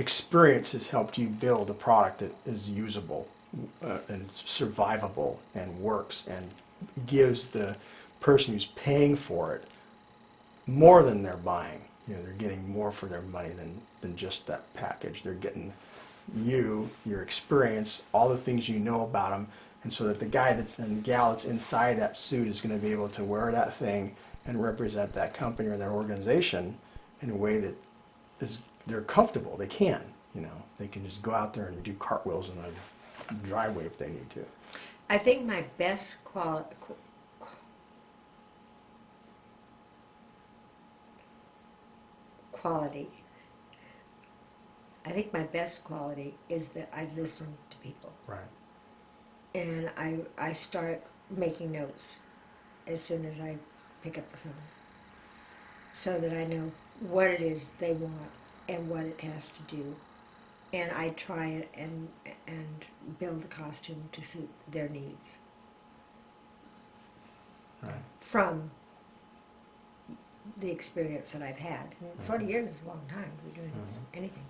experience has helped you build a product that is usable and survivable and works and gives the person who's paying for it more than they're buying. You know, they're getting more for their money than just that package. They're getting you, your experience, all the things you know about them, and so that the guy and gal that's inside that suit is going to be able to wear that thing and represent that company or their organization in a way that is they're comfortable. They can, you know, they can just go out there and do cartwheels in a driveway if they need to. I think my best quality, I think my best quality is that I listen to people. Right. And I start making notes as soon as I pick up the phone, so that I know what it is they want and what it has to do, and I try it and build the costume to suit their needs. Right. From the experience that I've had. 40 years is a long time to be doing anything.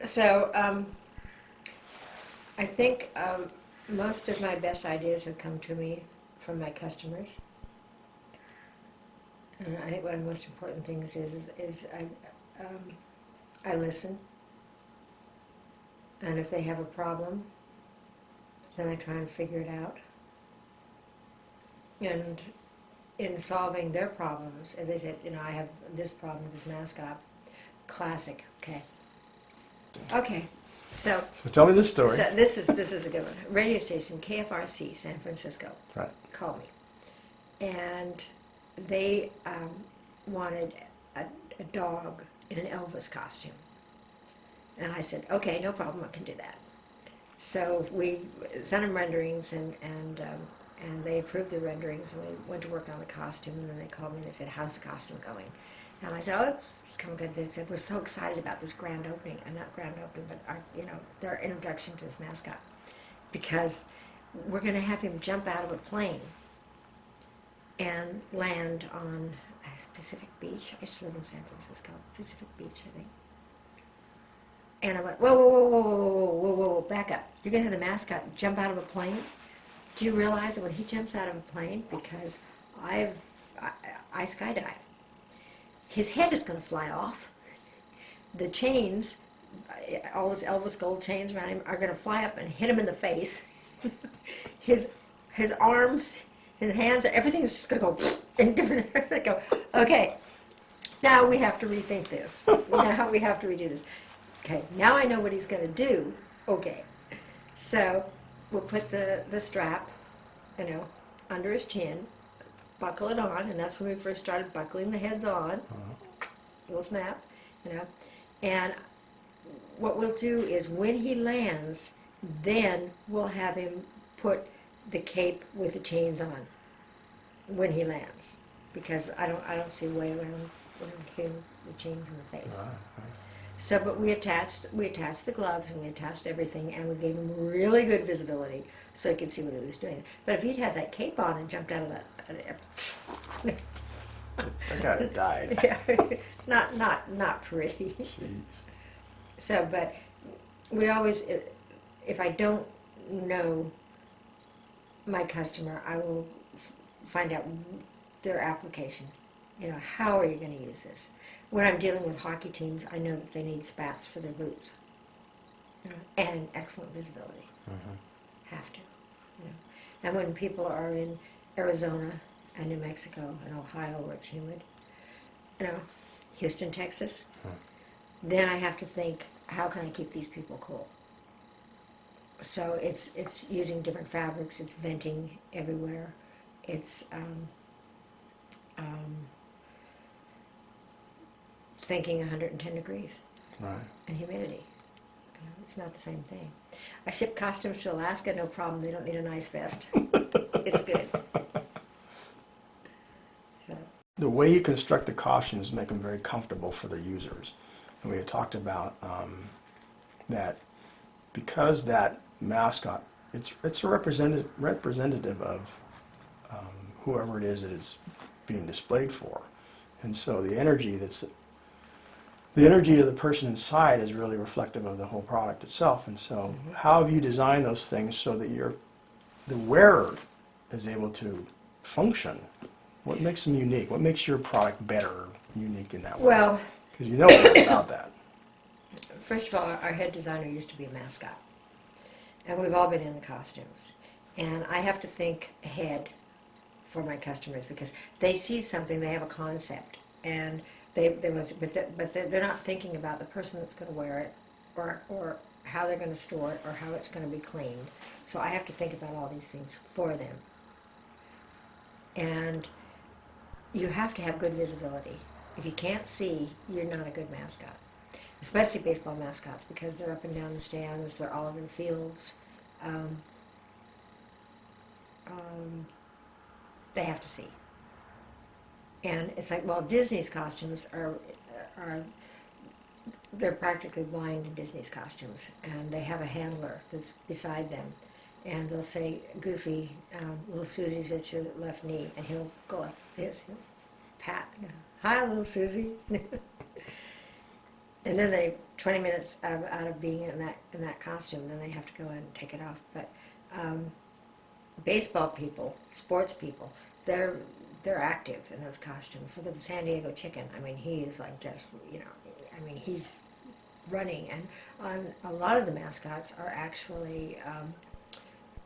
So I think most of my best ideas have come to me from my customers. And I think one of the most important things is I listen. And if they have a problem, then I try and figure it out. And in solving their problems, if they say, you know, I have this problem with this mascot, classic, okay. Okay, so tell me this story. So this is a good one. Radio station KFRC, San Francisco, Right. called me, and they wanted a dog in an Elvis costume, and I said, okay, no problem, I can do that. So we sent them renderings, and they approved the renderings, and we went to work on the costume, and then they called me and they said, how's the costume going? And I said, oh, it's coming good. They said, we're so excited about this grand opening, and not grand opening, but our, you know, their introduction to this mascot, because we're going to have him jump out of a plane and land on Pacific Beach. I used to live in San Francisco, Pacific Beach, I think. And I went, whoa, whoa, whoa, whoa, whoa, whoa, whoa, whoa, back up. You're going to have the mascot jump out of a plane? Do you realize that when he jumps out of a plane, because I skydive, his head is going to fly off. The chains, all those Elvis gold chains around him, are going to fly up and hit him in the face. his arms, his hands, everything's just going to go in different areas. I go, okay, now we have to rethink this. Now we have to redo this. Okay, now I know what he's going to do. Okay, so we'll put the strap, you know, under his chin, buckle it on, and that's when we first started buckling the heads on. Little snap, you know. And what we'll do is when he lands, then we'll have him put the cape with the chains on when he lands, because I don't see a way around hitting the chains in the face. Right. So, but we attached the gloves and we attached everything, and we gave him really good visibility so he could see what he was doing. But if he'd had that cape on and jumped out of that, That guy had died. Yeah, not pretty. Jeez. So, but we always, if I don't know my customer, I will find out their application. You know, how are you going to use this? When I'm dealing with hockey teams, I know that they need spats for their boots, you know, and excellent visibility. Have to, you know. And when people are in Arizona and New Mexico and Ohio where it's humid, you know, Houston, Texas, then I have to think, how can I keep these people cool? So it's using different fabrics, it's venting everywhere, it's thinking 110 degrees and humidity. You know, it's not the same thing. I ship costumes to Alaska, no problem. They don't need an ice vest. It's good. So. The way you construct the costumes make them very comfortable for the users. And we had talked about that because that mascot, it's a representative of whoever it is that it's being displayed for. And so the energy that's the energy of the person inside is really reflective of the whole product itself. And so how have you designed those things so that the wearer is able to function? What makes them unique? What makes your product better or unique in that way? Well, Because you know a lot about that. first of all, our head designer used to be a mascot. And we've all been in the costumes. And I have to think ahead for my customers because they see something, they have a concept, and but they're not thinking about the person that's going to wear it, or how they're going to store it, or how it's going to be cleaned. So I have to think about all these things for them. And you have to have good visibility. If you can't see, you're not a good mascot. Especially baseball mascots, because they're up and down the stands, they're all over the fields. They have to see. And it's like, well, Disney's costumes they're practically blind in Disney's costumes, and they have a handler that's beside them, and they'll say, Goofy, little Susie's at your left knee, and he'll go like this, and pat, hi, little Susie. And then 20 minutes out of being in that costume, then they have to go in and take it off. But baseball people, sports people, they're active in those costumes. Look at the San Diego Chicken. I mean, he is like just, he's running. And on a lot of the mascots are actually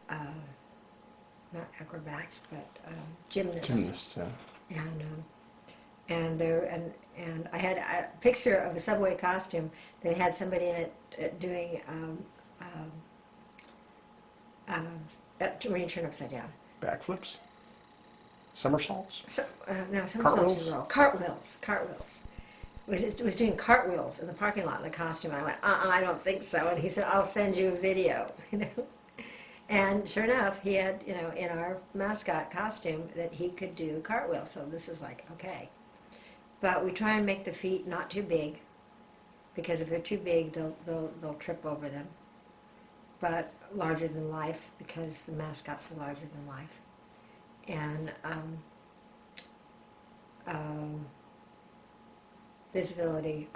not acrobats, but gymnasts. Gymnasts, yeah. And I had a picture of a Subway costume. They had somebody in it doing when you turn upside down. Backflips? Somersaults? No, somersaults Cartwheels? are wrong. Cartwheels. It was doing cartwheels in the parking lot in the costume. I went, I don't think so. And he said, I'll send you a video. And sure enough, he had, in our mascot costume that he could do cartwheels. So this is like, okay. But we try and make the feet not too big, because if they're too big, they'll trip over them. But larger than life, because the mascots are larger than life. And visibility,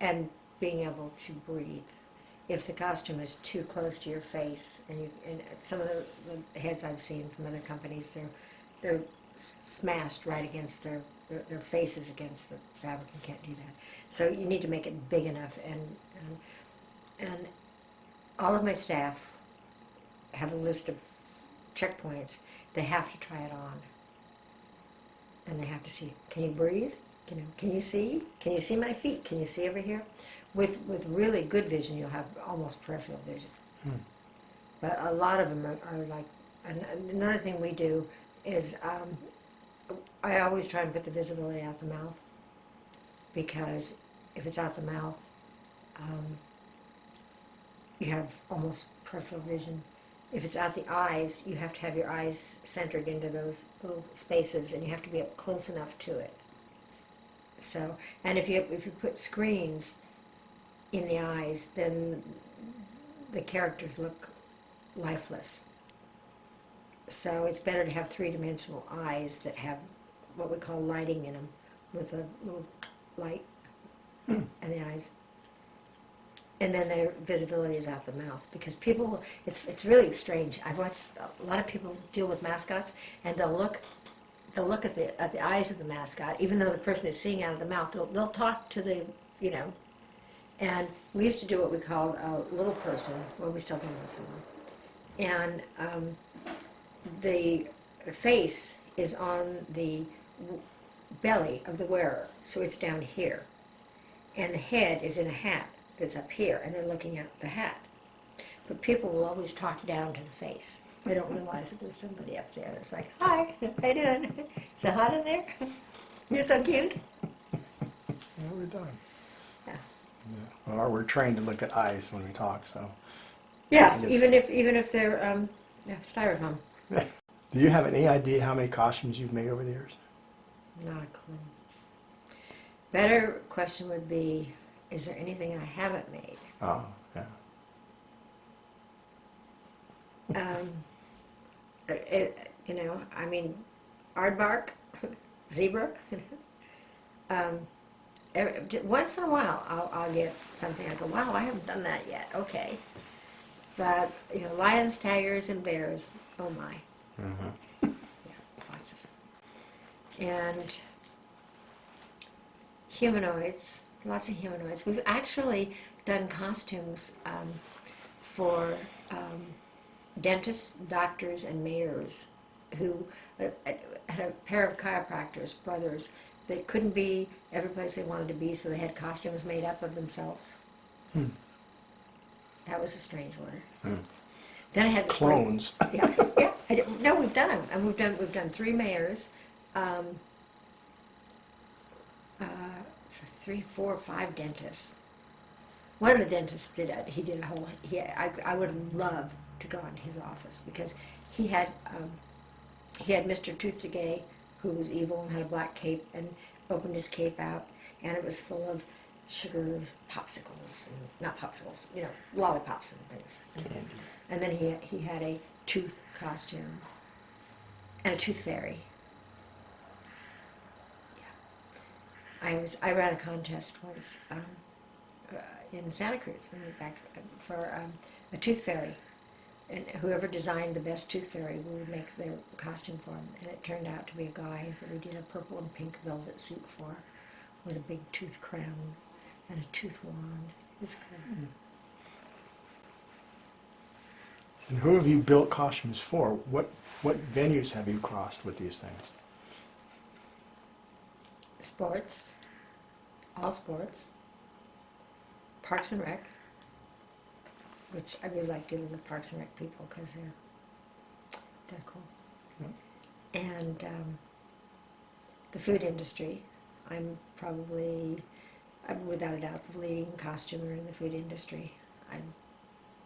and being able to breathe. If the costume is too close to your face, and some of the heads I've seen from other companies, they're smashed right against their faces against the fabric. You can't do that. So you need to make it big enough. And all of my staff have a list of checkpoints. They have to try it on, and they have to see. Can you breathe? Can you see? Can you see my feet? Can you see over here? With really good vision, you'll have almost peripheral vision. But a lot of them are like. Another thing we do is I always try and put the visibility out the mouth, because if it's out the mouth, you have almost peripheral vision. If it's out the eyes, you have to have your eyes centered into those little spaces, and you have to be up close enough to it. So, and if you put screens in the eyes, then the characters look lifeless. So it's better to have three-dimensional eyes that have what we call lighting in them, with a little light in the eyes. And then their visibility is out the mouth, because people, it's really strange. I've watched a lot of people deal with mascots, and they'll look at the eyes of the mascot, even though the person is seeing out of the mouth. They'll talk to the, and we used to do what we called a little person. Well, we still do this one. And the face is on the belly of the wearer, so it's down here, and the head is in a hat that's up here, and they're looking at the hat. But people will always talk down to the face. They don't realize that there's somebody up there that's like, hi, how you doing? Is it hot in there? You're so cute. Yeah, we're done. Yeah. Well, we're trained to look at eyes when we talk, so. Yeah, even if they're styrofoam. Do you have any idea how many costumes you've made over the years? Not a clue. Better question would be, is there anything I haven't made? Oh, yeah. Aardvark, zebra, once in a while, I'll get something. I go, wow, I haven't done that yet. Okay, but you know, lions, tigers, and bears. Oh my, yeah, lots of them. And humanoids, lots of humanoids. We've actually done costumes for dentists, doctors, and mayors who had a pair of chiropractors, brothers, that couldn't be every place they wanted to be, so they had costumes made up of themselves. That was a strange order. Then I had this Clones. yeah, yeah. No, we've done them, and we've done 3 mayors, 3, 4, 5 dentists. One of the dentists did it. He did a whole. I would have loved to go into his office because he had Mr. Tooth Decay, who was evil and had a black cape, and opened his cape out, and it was full of sugar popsicles, and not popsicles, you know, lollipops and things. Candy. And then he had a tooth costume and a tooth fairy. Yeah, I ran a contest once in Santa Cruz when we were back for a tooth fairy. And whoever designed the best tooth fairy, we would make their costume for him. And it turned out to be a guy that we did a purple and pink velvet suit for, with a big tooth crown and a tooth wand. It was cool. And who have you built costumes for? What venues have you crossed with these things? Sports, all sports, Parks and Rec, which I really like dealing with Parks and Rec people because they're cool. Yep. And the food industry. I'm without a doubt the leading costumer in the food industry. I've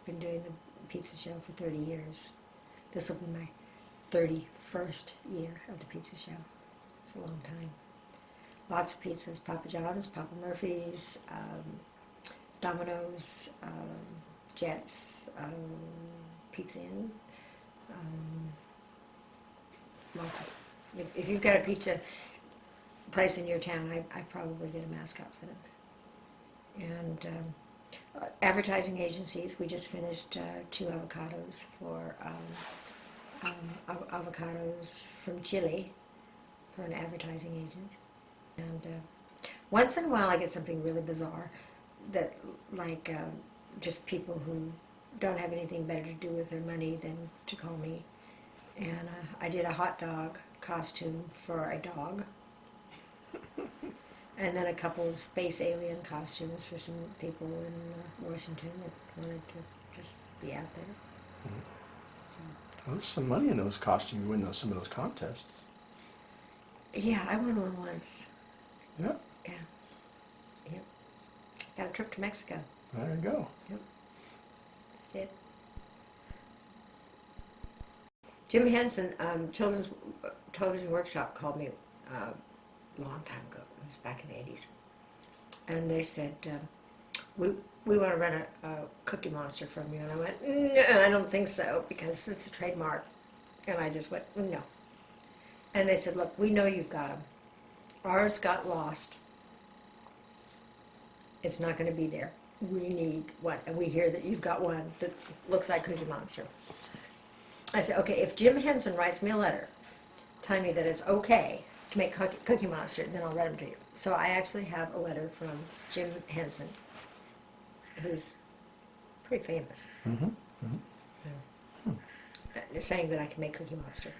been doing the pizza show for 30 years. This will be my 31st year of the pizza show. It's a long time. Lots of pizzas, Papa John's, Papa Murphy's, Domino's, Jets, Pizza Inn. Lots of. If you've got a pizza place in your town, I probably did a Mascot for them. And advertising agencies, we just finished 2 avocados for avocados from Chile for an advertising agent. And once in a while I get something really bizarre that, like, just people who don't have anything better to do with their money than to call me. And I did a hot dog costume for a dog. And then a couple of space alien costumes for some people in Washington that wanted to just be out there. So, Well, there's some money in those costumes. You win some of those contests. yeah, I won one once. Yeah. Yeah. Yep. Got a trip to Mexico. There you go. Yep. Did. Jim Henson, Children's Television Workshop, called me a long time ago. It was back in the 80s. And they said, we want to run a Cookie Monster from you. And I went, no, I don't think so, because it's a trademark. And I just went, no. And they said, look, we know you've got them. Ours got lost. It's not going to be there. We need one. And we hear that you've got one that looks like Cookie Monster. I said, okay, if Jim Henson writes me a letter telling me that it's okay to make Cookie Monster, then I'll write them to you. So I actually have a letter from Jim Henson, who's pretty famous, saying that I can make Cookie Monster.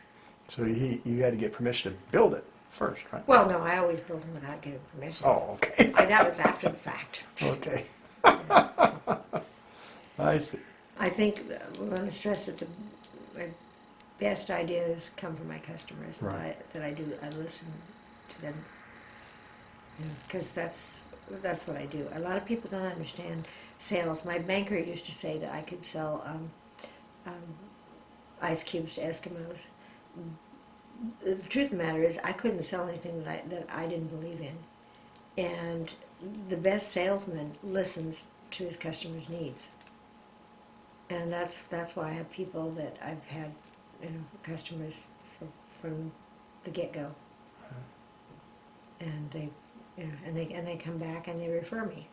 So you had to get permission to build it first, right? Well, no, I always build them without getting permission. Oh, okay. That was after the fact. Okay. I see. I think we're going to stress that my best ideas come from my customers. Right. I listen to them, because that's what I do. A lot of people don't understand sales. My banker used to say that I could sell ice cubes to Eskimos. The truth of the matter is, I couldn't sell anything that I didn't believe in. And the best salesman listens to his customers' needs. And that's why I have people that I've had, customers from the get-go. And you know, and they come back and they refer me.